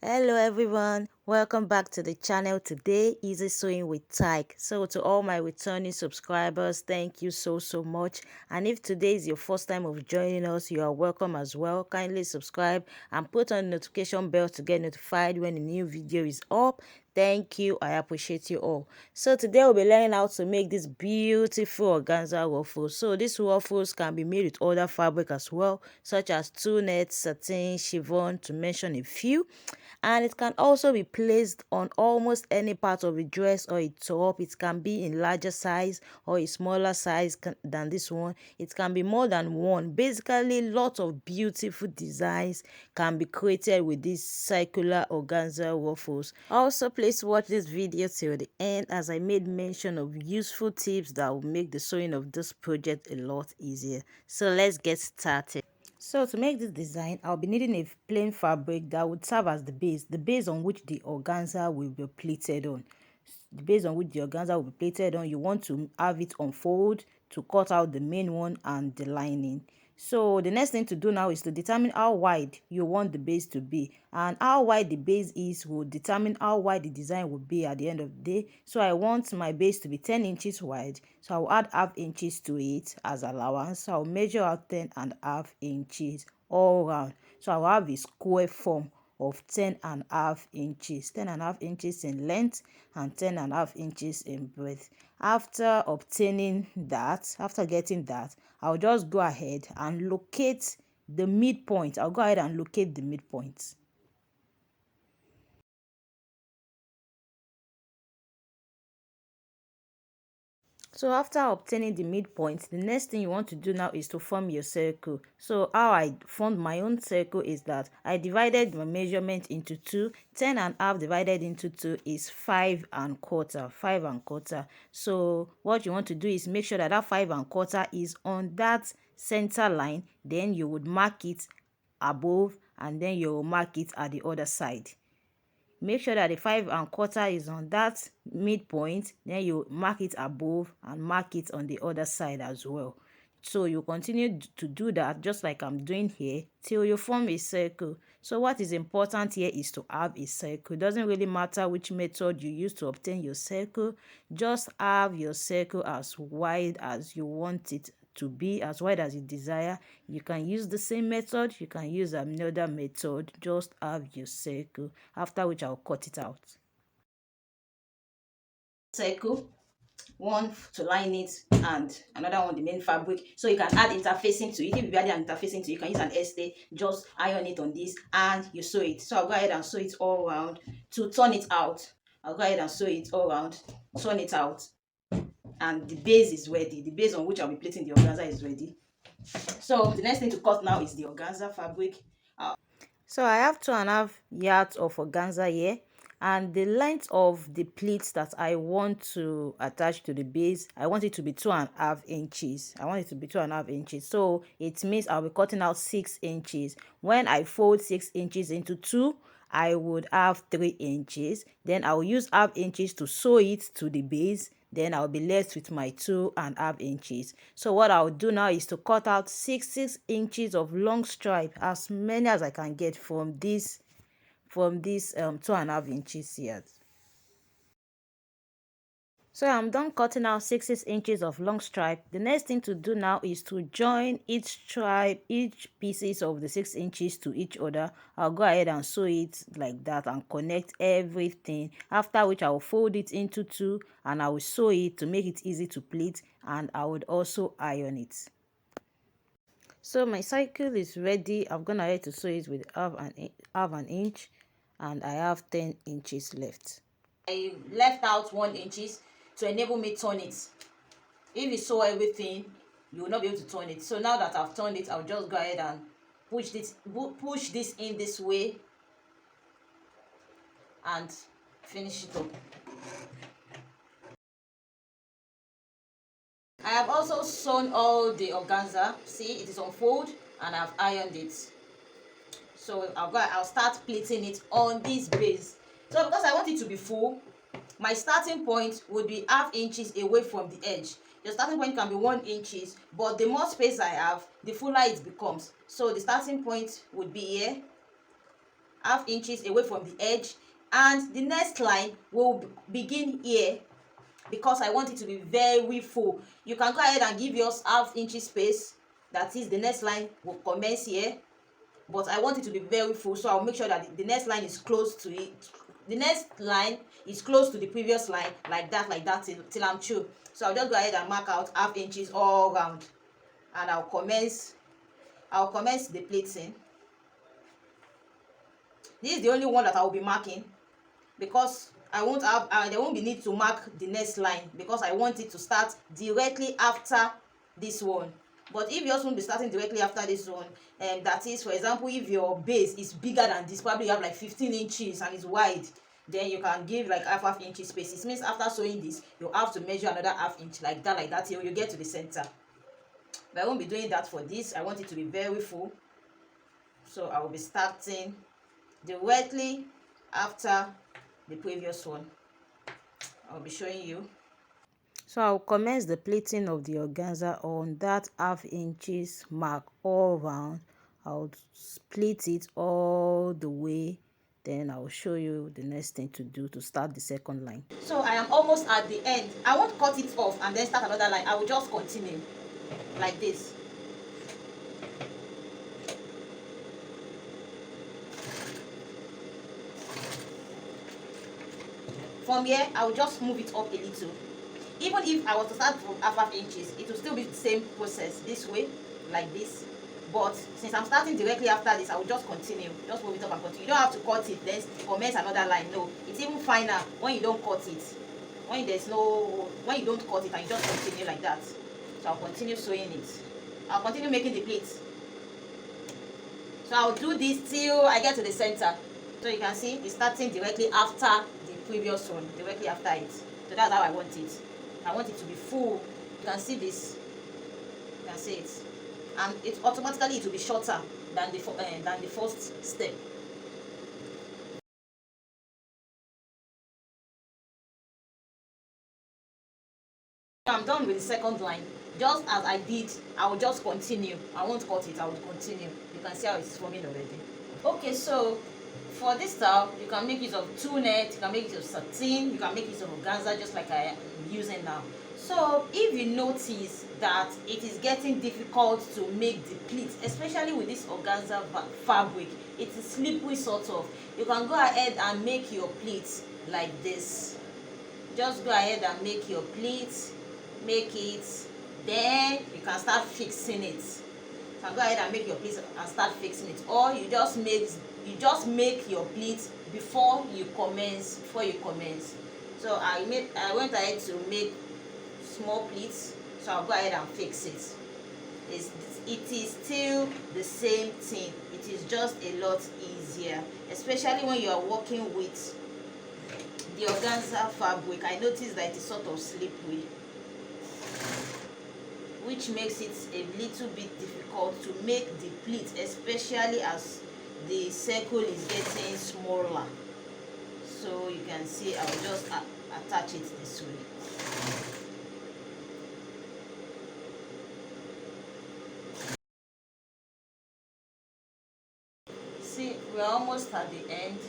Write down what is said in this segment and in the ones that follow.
Hello everyone, welcome back to the channel. Today Easy Sewing with Tyke. So to all my returning subscribers, thank you so much. And if today is your first time of joining us, you are welcome as well. Kindly subscribe and put on the notification bell to get notified when a new video is up. Thank you, I appreciate you all. So today we'll be learning how to make this beautiful organza ruffles. So these ruffles can be made with other fabric as well, such as tulle, satin, chiffon, to mention a few. And it can also be placed on almost any part of a dress or a top. It can be in larger size or a smaller size than this one. It can be more than one. Basically, lots of beautiful designs can be created with these circular organza ruffles. Also, please watch this video till the end, as I made mention of useful tips that will make the sewing of this project a lot easier. So let's get started. So to make this design, I'll be needing a plain fabric that would serve as the base on which the organza will be pleated on. The base on which the organza will be pleated on, you want to have it unfold to cut out the main one and the lining. So the next thing to do now is to determine how wide you want the base to be, and how wide the base is will determine how wide the design will be at the end of the day. So I want my base to be 10 inches wide, so I'll add half inches to it as allowance. So I'll measure out 10.5 inches all round, so I'll have a square form of 10.5 inches, 10.5 inches in length and 10.5 inches in breadth. After obtaining that, after getting that, I'll just go ahead and locate the midpoint. I'll go ahead and locate the midpoint. So after obtaining the midpoint, the next thing you want to do now is to form your circle. So how I formed my own circle is that I divided my measurement into two. 10.5 divided into 2 is 5.25. 5.25. So what you want to do is make sure that that 5.25 is on that center line. Then you would mark it above, and then you will mark it at the other side. Make sure that the 5.25 is on that midpoint, then you mark it above and mark it on the other side as well. So you continue to do that just like I'm doing here till you form a circle. So what is important here is to have a circle. It doesn't really matter which method you use to obtain your circle, just have your circle as wide as you want it to be, as wide as you desire. You can use the same method, you can use another method, just have your circle, after which I'll cut it out. Circle, one to line it and another one the main fabric. So you can add interfacing to it. If you add an interfacing to it, you can use an S-stay, just iron it on this and you sew it. So I'll go ahead and sew it all around. To turn it out, I'll go ahead and sew it all around, turn it out, and the base is ready. The base on which I'll be plating the organza is ready. So the next thing to cut now is the organza fabric. So I have 2.5 yards of organza here, and the length of the pleats that I want to attach to the base, I want it to be 2.5 inches. I want it to be 2.5 inches. So it means I'll be cutting out 6 inches. When I fold 6 inches into 2, I would have 3 inches. Then I'll use half inches to sew it to the base. Then I'll be left with my 2.5 inches. So what I'll do now is to cut out 6 inches of long stripe, as many as I can get from this 2.5 inches here. So I'm done cutting out 6 inches of long stripe. The next thing to do now is to join each stripe, each pieces of the 6 inches to each other. I'll go ahead and sew it like that and connect everything. After which I will fold it into 2 and I will sew it to make it easy to pleat, and I would also iron it. So my cycle is ready. I'm gonna ahead to sew it with half an inch, and I have 10 inches left. I left out 1 inches to enable me turn it. If you sew everything, you will not be able to turn it. So now that I've turned it, I'll just go ahead and push this in this way and finish it up. I have also sewn all the organza. See, it is on fold and I've ironed it. So I'll start pleating it on this base. So because I want it to be full, my starting point would be half inches away from the edge. Your starting point can be 1 inches, but the more space I have, the fuller it becomes. So the starting point would be here, half inches away from the edge, and the next line will begin here because I want it to be very full. You can go ahead and give yours half inches space, that is the next line will commence here, but I want it to be very full, so I'll make sure that the next line is close to it. The next line is close to the previous line, like that till I'm through. So I'll just go ahead and mark out half inches all round, and I'll commence the pleating. This is the only one that I will be marking, because I won't have there won't be need to mark the next line, because I want it to start directly after this one. But if yours won't be starting directly after this one, that is, for example, if your base is bigger than this, probably you have like 15 inches and it's wide, then you can give like half inch space. It means after sewing this, you have to measure another half inch, like that till you get to the center. But I won't be doing that for this. I want it to be very full, so I will be starting directly after the previous one. I'll be showing you. So I'll commence the pleating of the organza on that half inches mark all round. I'll split it all the way, then I'll show you the next thing to do to start the second line. So I am almost at the end. I won't cut it off and then start another line. I will just continue like this. From here, I will just move it up a little. Even if I was to start from half inches, it will still be the same process, this way, like this. But since I'm starting directly after this, I will just continue. Just move it up and continue. You don't have to cut it, then commence another line. No, it's even finer when you don't cut it. When you don't cut it and you just continue like that. So I'll continue sewing it. I'll continue making the pleats. So I'll do this till I get to the center. So you can see it's starting directly after the previous one, directly after it. So that's how I want it. I want it to be full. You can see this. You can see it, and it automatically will be shorter than the first step. I'm done with the second line. Just as I did, I will just continue. I won't cut it. I will continue. You can see how it's forming already. Okay, so for this style, you can make use of tulle, you can make use of satin, you can make use of organza, just like I am using now. So if you notice that it is getting difficult to make the pleats, especially with this organza fabric, it is slippery sort of, you can go ahead and make your pleats like this. Just go ahead and make your pleats, make it, then you can start fixing it. You can go ahead and make your pleats and start fixing it, or you just make your pleats before you commence. So I went ahead to make small pleats, so I'll go ahead and fix it. It is still the same thing. It is just a lot easier, especially when you are working with the organza fabric. I noticed that it is sort of slippery, which makes it a little bit difficult to make the pleat, especially as the circle is getting smaller. So you can see I will just attach it this way. See, we're almost at the end.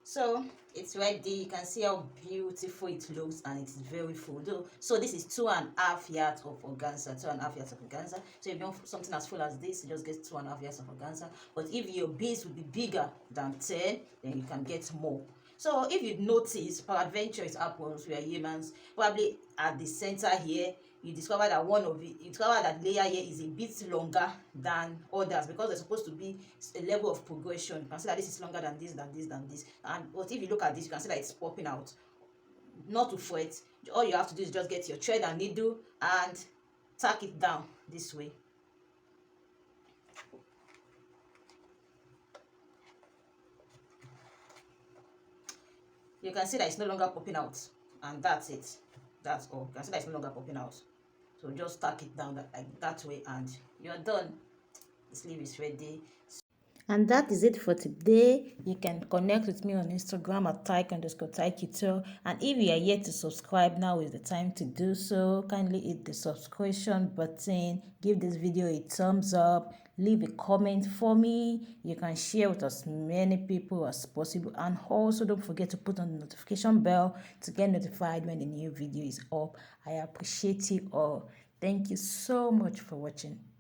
So it's ready. You can see how beautiful it looks, and it's very full. So this is 2.5 yards of organza. 2.5 yards of organza. So if you want something as full as this, you just get 2.5 yards of organza. But if your base would be bigger than 10, then you can get more. So if you notice, peradventure it happens, we are humans, probably at the center here, you discover that layer here is a bit longer than others, because there's supposed to be a level of progression. You can see that this is longer than this, but if you look at this, you can see that it's popping out. Not to fret, all you have to do is just get your thread and needle and tack it down this way. You can see that it's no longer popping out, and that's it. That's all. You can see that it's no longer popping out. So just tack it down like that way, and you're done. The sleeve is ready. And that is it for today. You can connect with me on Instagram at tyke_tyke. And if you are yet to subscribe, now is the time to do so. Kindly hit the subscription button. Give this video a thumbs up. Leave a comment for me. You can share with as many people as possible. And also don't forget to put on the notification bell to get notified when a new video is up. I appreciate you all. Thank you so much for watching.